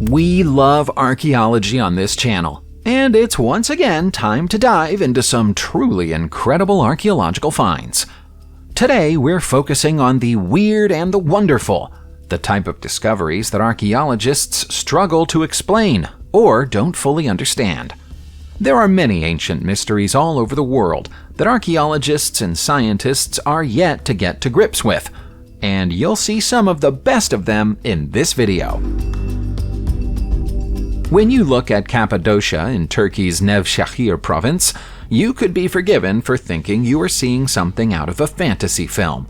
We love archaeology on this channel, and it's once again time to dive into some truly incredible archaeological finds. Today we're focusing on the weird and the wonderful, the type of discoveries that archaeologists struggle to explain or don't fully understand. There are many ancient mysteries all over the world that archaeologists and scientists are yet to get to grips with, and you'll see some of the best of them in this video. When you look at Cappadocia in Turkey's Nevşehir province, you could be forgiven for thinking you are seeing something out of a fantasy film.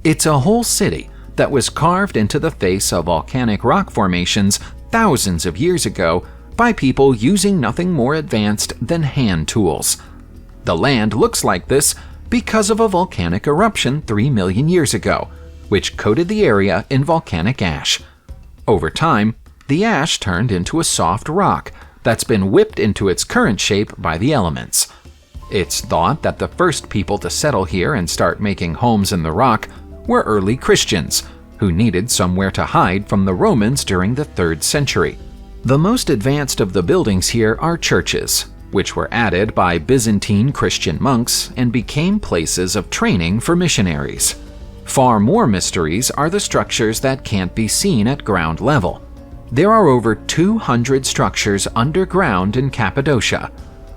It's a whole city that was carved into the face of volcanic rock formations thousands of years ago by people using nothing more advanced than hand tools. The land looks like this because of a volcanic eruption 3 million years ago, which coated the area in volcanic ash. Over time, the ash turned into a soft rock that's been whipped into its current shape by the elements. It's thought that the first people to settle here and start making homes in the rock were early Christians, who needed somewhere to hide from the Romans during the 3rd century. The most advanced of the buildings here are churches, which were added by Byzantine Christian monks and became places of training for missionaries. Far more mysteries are the structures that can't be seen at ground level. There are over 200 structures underground in Cappadocia,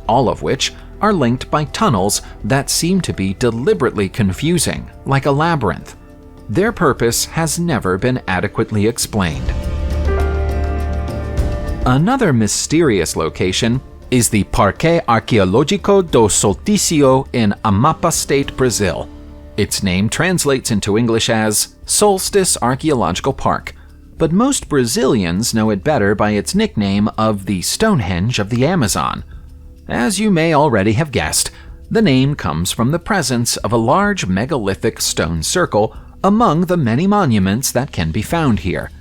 all of which are linked by tunnels that seem to be deliberately confusing, like a labyrinth. Their purpose has never been adequately explained. Another mysterious location is the Parque Archaeological do Solstício in Amapá State, Brazil. Its name translates into English as Solstice Archaeological Park, but most Brazilians know it better by its nickname of the Stonehenge of the Amazon. As you may already have guessed, the name comes from the presence of a large megalithic stone circle among the many monuments that can be found here.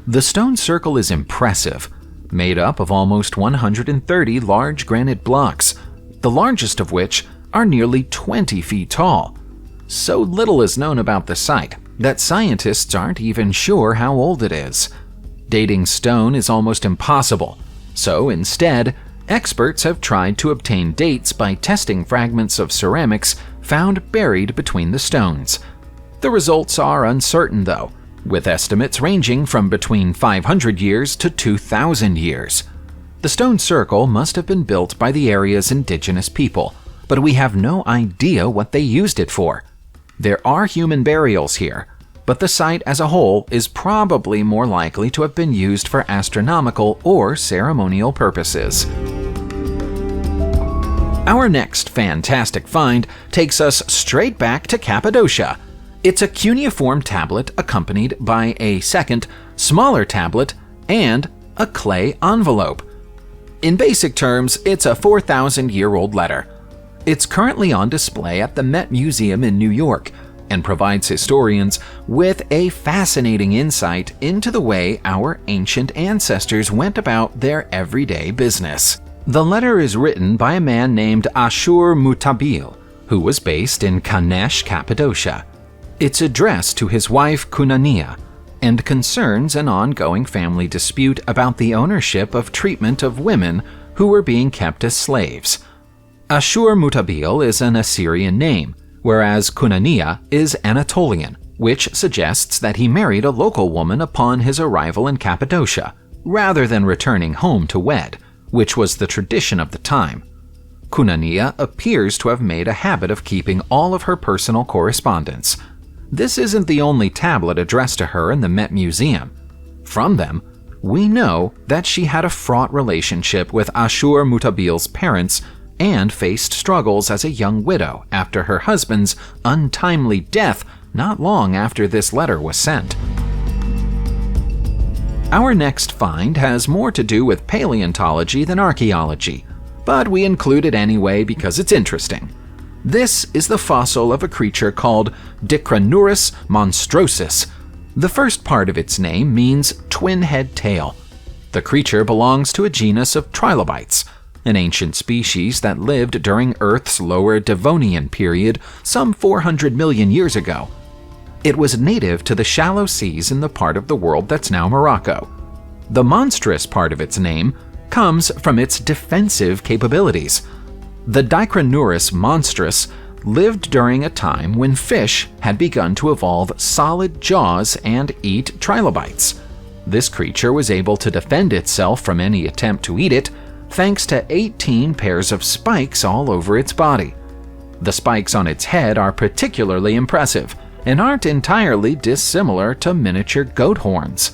The stone circle is impressive, made up of almost 130 large granite blocks, the largest of which are nearly 20 feet tall. So little is known about the site that scientists aren't even sure how old it is. Dating stone is almost impossible, so instead, experts have tried to obtain dates by testing fragments of ceramics found buried between the stones. The results are uncertain though, with estimates ranging from between 500 years to 2,000 years. The stone circle must have been built by the area's indigenous people, but we have no idea what they used it for. There are human burials here, but the site as a whole is probably more likely to have been used for astronomical or ceremonial purposes. Our next fantastic find takes us straight back to Cappadocia. It's a cuneiform tablet accompanied by a second, smaller tablet and a clay envelope. In basic terms, it's a 4,000-year-old letter. It's currently on display at the Met Museum in New York and provides historians with a fascinating insight into the way our ancient ancestors went about their everyday business. The letter is written by a man named Ashur-Mutabil, who was based in Kanesh, Cappadocia. It's addressed to his wife Kunaniya and concerns an ongoing family dispute about the ownership of treatment of women who were being kept as slaves. Ashur-Mutabil is an Assyrian name, whereas Kunaniya is Anatolian, which suggests that he married a local woman upon his arrival in Cappadocia, rather than returning home to wed, which was the tradition of the time. Kunaniya appears to have made a habit of keeping all of her personal correspondence. This isn't the only tablet addressed to her in the Met Museum. From them, we know that she had a fraught relationship with Ashur-Mutabil's parents and faced struggles as a young widow after her husband's untimely death not long after this letter was sent. Our next find has more to do with paleontology than archaeology, but we include it anyway because it's interesting. This is the fossil of a creature called Dicronurismonstrosis. The first part of its name means twin-head tail. The creature belongs to a genus of trilobites, an ancient species that lived during Earth's lower Devonian period some 400 million years ago. It was native to the shallow seas in the part of the world that's now Morocco. The monstrous part of its name comes from its defensive capabilities. The Dicronurismonstrosis lived during a time when fish had begun to evolve solid jaws and eat trilobites. This creature was able to defend itself from any attempt to eat it thanks to 18 pairs of spikes all over its body. The spikes on its head are particularly impressive and aren't entirely dissimilar to miniature goat horns.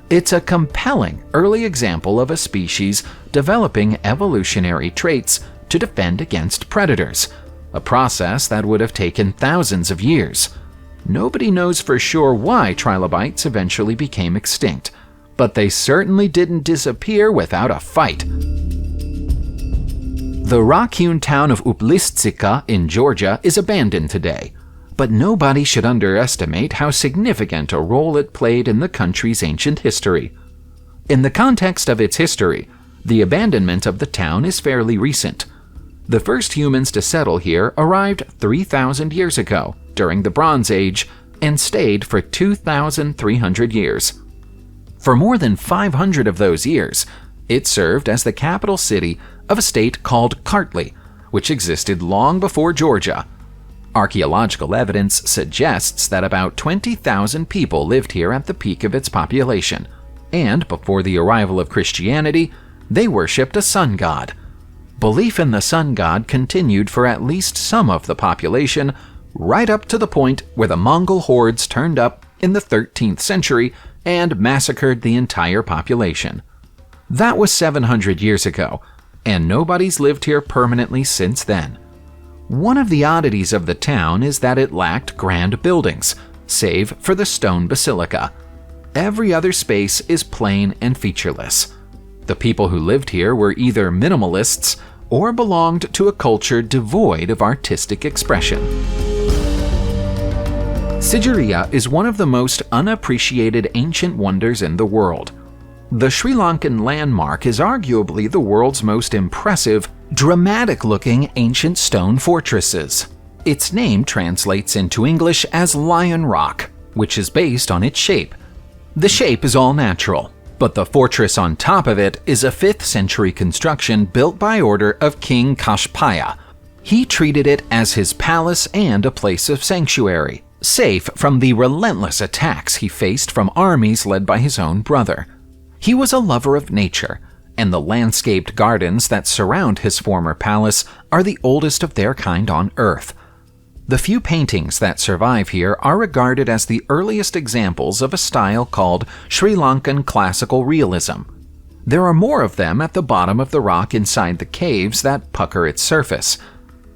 It's a compelling early example of a species developing evolutionary traits to defend against predators, a process that would have taken thousands of years. Nobody knows for sure why trilobites eventually became extinct, but they certainly didn't disappear without a fight. The rock-hewn town of Uplistsika in Georgia is abandoned today, but nobody should underestimate how significant a role it played in the country's ancient history. In the context of its history, the abandonment of the town is fairly recent. The first humans to settle here arrived 3,000 years ago during the Bronze Age and stayed for 2,300 years. For more than 500 of those years, it served as the capital city of a state called Kartli, which existed long before Georgia. Archaeological evidence suggests that about 20,000 people lived here at the peak of its population, and before the arrival of Christianity, they worshipped a sun god. Belief in the sun god continued for at least some of the population, right up to the point where the Mongol hordes turned up in the 13th century and massacred the entire population. That was 700 years ago, and nobody's lived here permanently since then. One of the oddities of the town is that it lacked grand buildings, save for the stone basilica. Every other space is plain and featureless. The people who lived here were either minimalists or belonged to a culture devoid of artistic expression. Sigiriya is one of the most unappreciated ancient wonders in the world. The Sri Lankan landmark is arguably the world's most impressive, dramatic-looking ancient stone fortresses. Its name translates into English as Lion Rock, which is based on its shape. The shape is all natural, but the fortress on top of it is a 5th century construction built by order of King Kashpaya. He treated it as his palace and a place of sanctuary, safe from the relentless attacks he faced from armies led by his own brother. He was a lover of nature, and the landscaped gardens that surround his former palace are the oldest of their kind on Earth. The few paintings that survive here are regarded as the earliest examples of a style called Sri Lankan classical realism. There are more of them at the bottom of the rock inside the caves that pucker its surface.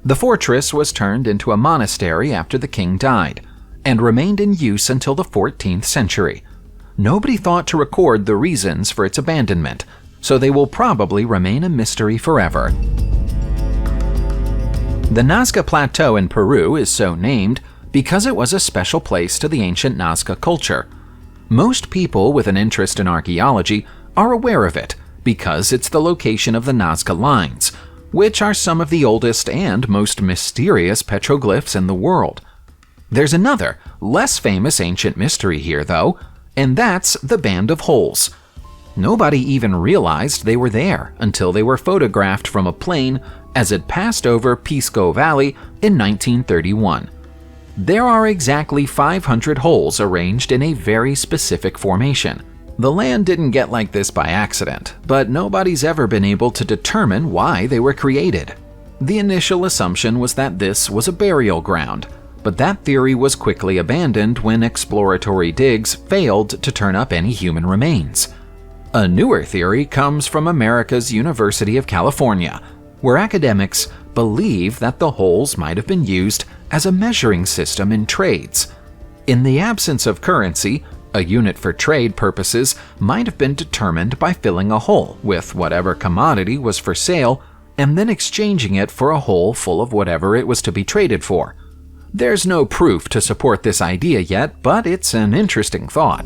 The fortress was turned into a monastery after the king died, and remained in use until the 14th century. Nobody thought to record the reasons for its abandonment, so they will probably remain a mystery forever. The Nazca Plateau in Peru is so named because it was a special place to the ancient Nazca culture. Most people with an interest in archaeology are aware of it because it's the location of the Nazca Lines, which are some of the oldest and most mysterious petroglyphs in the world. There's another, less famous ancient mystery here, though, and that's the Band of Holes. Nobody even realized they were there until they were photographed from a plane as it passed over Pisco Valley in 1931. There are exactly 500 holes arranged in a very specific formation. The land didn't get like this by accident, but nobody's ever been able to determine why they were created. The initial assumption was that this was a burial ground, but that theory was quickly abandoned when exploratory digs failed to turn up any human remains. A newer theory comes from America's University of California, where academics believe that the holes might have been used as a measuring system in trades. In the absence of currency, a unit for trade purposes might have been determined by filling a hole with whatever commodity was for sale and then exchanging it for a hole full of whatever it was to be traded for. There's no proof to support this idea yet, but it's an interesting thought.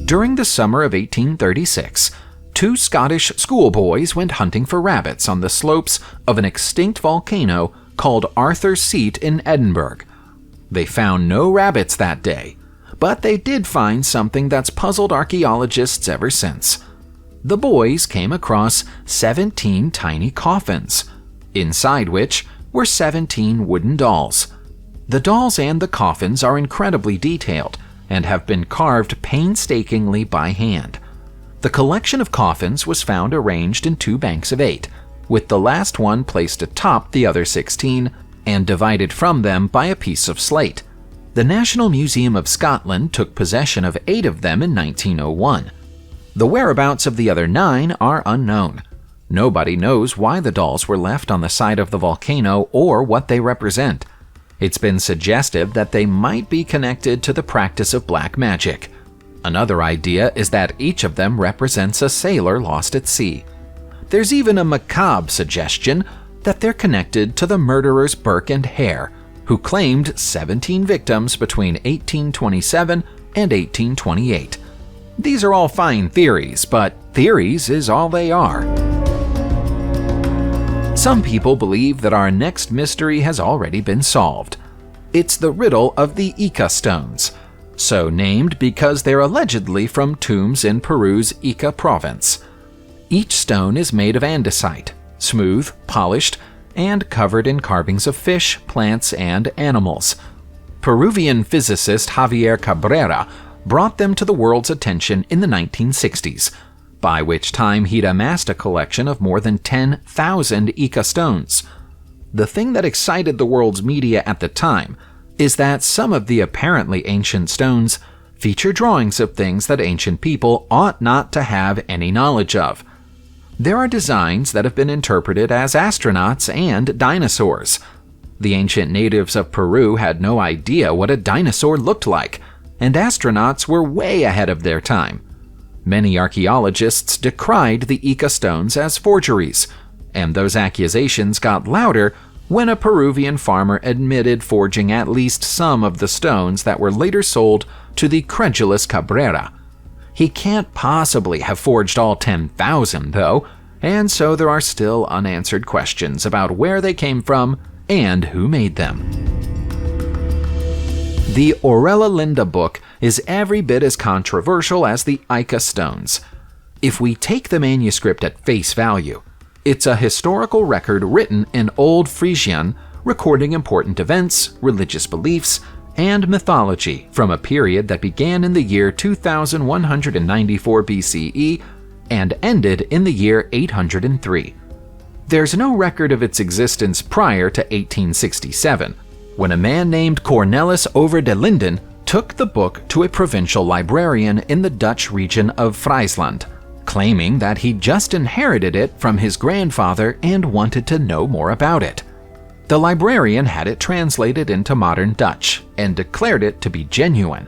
During the summer of 1836, 2 Scottish schoolboys went hunting for rabbits on the slopes of an extinct volcano called Arthur's Seat in Edinburgh. They found no rabbits that day, but they did find something that's puzzled archaeologists ever since. The boys came across 17 tiny coffins, inside which were 17 wooden dolls. The dolls and the coffins are incredibly detailed and have been carved painstakingly by hand. The collection of coffins was found arranged in 2 banks of 8, with the last one placed atop the other 16 and divided from them by a piece of slate. The National Museum of Scotland took possession of 8 of them in 1901. The whereabouts of the other 9 are unknown. Nobody knows why the dolls were left on the side of the volcano or what they represent. It's been suggested that they might be connected to the practice of black magic. Another idea is that each of them represents a sailor lost at sea. There's even a macabre suggestion that they're connected to the murderers Burke and Hare, who claimed 17 victims between 1827 and 1828. These are all fine theories, but theories is all they are. Some people believe that our next mystery has already been solved. It's the riddle of the Ecostones, so named because they're allegedly from tombs in Peru's Ica province. Each stone is made of andesite, smooth, polished, and covered in carvings of fish, plants, and animals. Peruvian physicist Javier Cabrera brought them to the world's attention in the 1960s, by which time he'd amassed a collection of more than 10,000 Ecostones. The thing that excited the world's media at the time is that some of the apparently ancient stones feature drawings of things that ancient people ought not to have any knowledge of. There are designs that have been interpreted as astronauts and dinosaurs. The ancient natives of Peru had no idea what a dinosaur looked like, and astronauts were way ahead of their time. Many archaeologists decried the Ecostones as forgeries, and those accusations got louder when a Peruvian farmer admitted forging at least some of the stones that were later sold to the credulous Cabrera. He can't possibly have forged all 10,000, though, and so there are still unanswered questions about where they came from and who made them. The Aurellalinda book is every bit as controversial as the Ecostones. If we take the manuscript at face value, it's a historical record written in Old Frisian, recording important events, religious beliefs, and mythology from a period that began in the year 2194 BCE and ended in the year 803. There's no record of its existence prior to 1867, when a man named Cornelis over de Linden took the book to a provincial librarian in the Dutch region of Friesland, claiming that he'd just inherited it from his grandfather and wanted to know more about it. The librarian had it translated into modern Dutch and declared it to be genuine.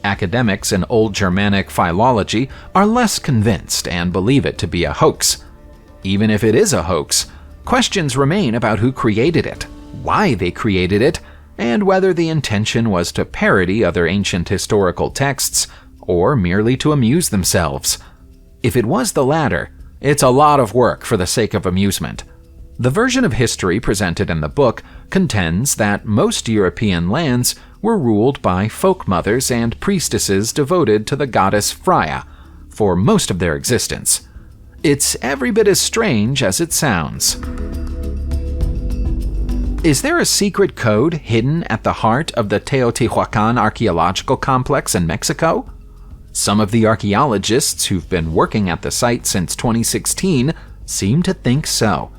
Academics in Old Germanic philology are less convinced and believe it to be a hoax. Even if it is a hoax, questions remain about who created it, why they created it, and whether the intention was to parody other ancient historical texts or merely to amuse themselves. If it was the latter, it's a lot of work for the sake of amusement. The version of history presented in the book contends that most European lands were ruled by folk mothers and priestesses devoted to the goddess Freya for most of their existence. It's every bit as strange as it sounds. Is there a secret code hidden at the heart of the Teotihuacan archaeological complex in Mexico? Some of the archaeologists who've been working at the site since 2016 seem to think so.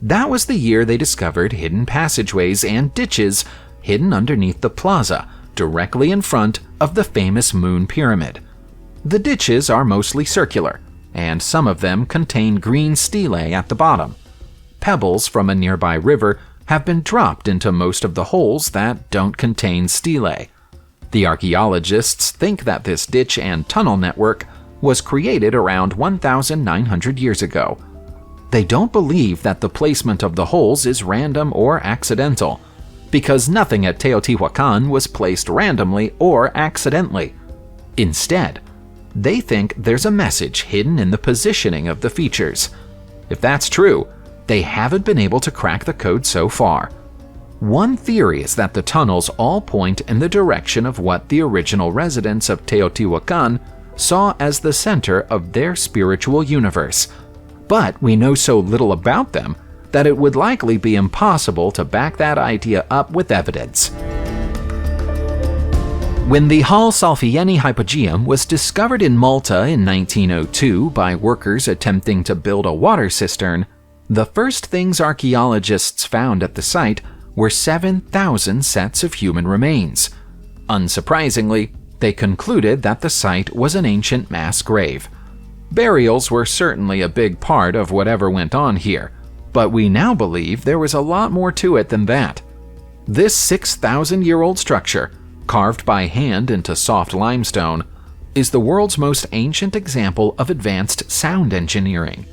That was the year they discovered hidden passageways and ditches hidden underneath the plaza, directly in front of the famous Moon Pyramid. The ditches are mostly circular, and some of them contain green stelae at the bottom. Pebbles from a nearby river have been dropped into most of the holes that don't contain stelae. The archaeologists think that this ditch and tunnel network was created around 1,900 years ago. They don't believe that the placement of the holes is random or accidental, because nothing at Teotihuacan was placed randomly or accidentally. Instead, they think there's a message hidden in the positioning of the features. If that's true, they haven't been able to crack the code so far. One theory is that the tunnels all point in the direction of what the original residents of Teotihuacan saw as the center of their spiritual universe. But we know so little about them that it would likely be impossible to back that idea up with evidence. When the Halphiyani Hypogeum was discovered in Malta in 1902 by workers attempting to build a water cistern, the first things archaeologists found at the site were 7,000 sets of human remains. Unsurprisingly, they concluded that the site was an ancient mass grave. Burials were certainly a big part of whatever went on here, but we now believe there was a lot more to it than that. This 6,000-year-old structure, carved by hand into soft limestone, is the world's most ancient example of advanced sound engineering.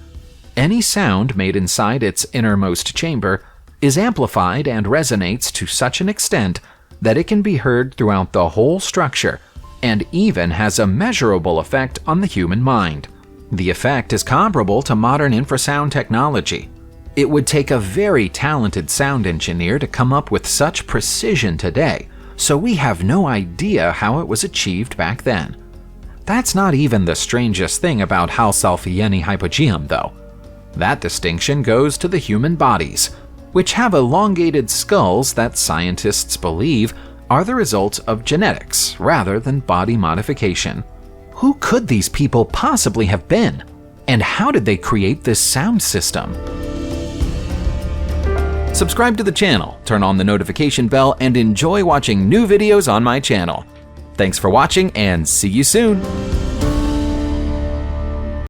Any sound made inside its innermost chamber is amplified and resonates to such an extent that it can be heard throughout the whole structure and even has a measurable effect on the human mind. The effect is comparable to modern infrasound technology. It would take a very talented sound engineer to come up with such precision today, so we have no idea how it was achieved back then. That's not even the strangest thing about Halphiyani Hypogeum, though. That distinction goes to the human bodies, which have elongated skulls that scientists believe are the result of genetics rather than body modification. Who could these people possibly have been? And how did they create this sound system? Subscribe to the channel, turn on the notification bell, and enjoy watching new videos on my channel. Thanks for watching, and see you soon!